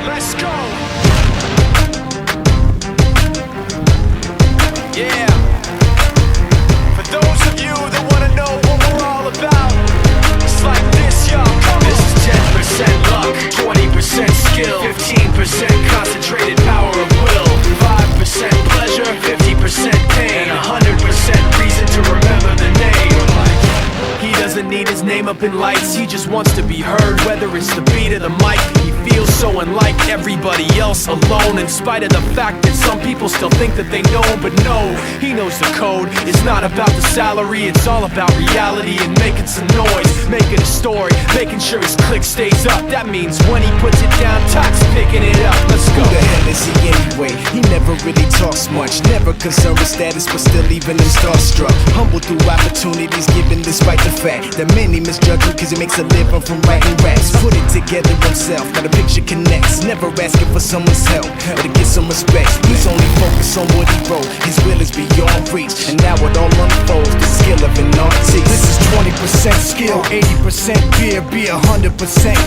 Let's go! Yeah! For those of you that wanna know what we're all about, it's like this, y'all. This is 10% luck, 20% skill, 15% concentrated power of will, 5% pleasure, 50% pain, and 100% reason to remember the name. He doesn't need his name up in lights, he just wants to be heard, whether it's the beat of the mic. He feels so unlike everybody else, alone, in spite of the fact that some people still think that they know him. But no, he knows the code. It's not about the salary, it's all about reality and making some noise, making a story, making sure his click stays up. That means when he puts it down, Tox picking it up. Let's go. Who the hell is he anyway? He never really talks much, never concerned with status, but still leaving him starstruck. Humble through opportunities given despite the fact that many misjudge him cause he makes a living from writing raps. Put it together himself, now the picture connects, never asking for someone's help or to get some respect. He's only focused on what he wrote, his will is beyond reach, and now it all unfolds, the skill of an artist. This is 20% skill, 80% fear, be 100%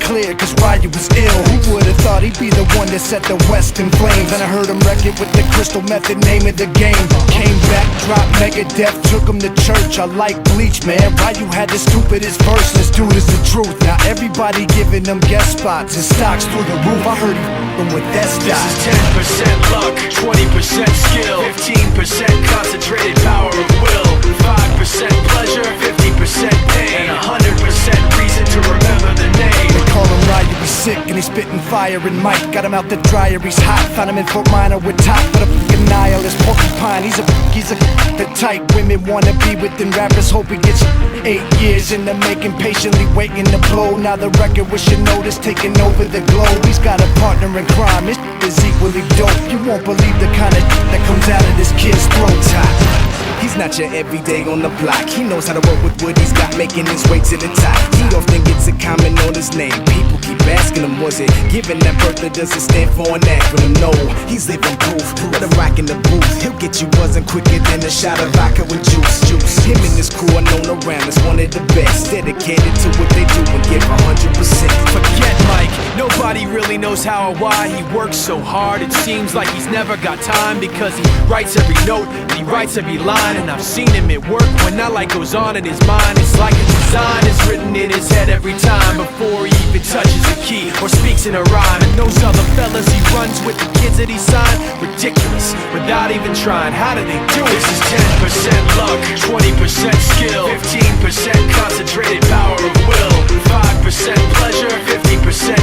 clear, cause Ryu was ill. Who would've thought he'd be the one that set the West in flames? And I heard him wreck it with the Crystal Method, name of the game. Came back, dropped Megadeth, took him to church. I like Bleach, man. Ryu had the stupidest verse, this dude is the truth. Now everybody giving them guest spots and stocks through the roof. I heard he f***ing with that stock. This is 10% luck, 20% skill, 15% concentrated power of will, 5% pleasure, 50% pain, and 100% reason to remember the name. They call him Ryu, he's sick and he's spitting fire. And Mike got him out the dryer, he's hot. Found him in Fort Minor with top for the fucking nihilist porcupine. He's the type women wanna be with, and rappers hope he gets 8 years in the making, patiently waiting to blow. Now the record with your notice taking over the globe. He's got a partner in crime, his is equally dope. You won't believe the kind of that comes out of this kid's throat. He's not your everyday on the block. He knows how to work with what he's got, making his way to the top. He often gets a comment on his name. People keep asking him, was it given that birth that doesn't stand for an acronym? No, he's living proof. Let him rock in the booth. He'll get you buzzing quicker than a shot of vodka with juice. Him and his crew are known around as one of the best, dedicated to what they do and give 100%. Forget Mike, nobody really knows how or why he works so hard. It seems like he's never got time, because he writes every note and he writes every line. And I've seen him at work when that light goes on in his mind. It's like a design is written in his head every time, before he even touches a key or speaks in a rhyme. And those other fellas he runs with, the kids that he signed, ridiculous, without even trying. How do they do it? This is 10% luck, 20% skill, 15% concentrated power of will, 5% pleasure, 50%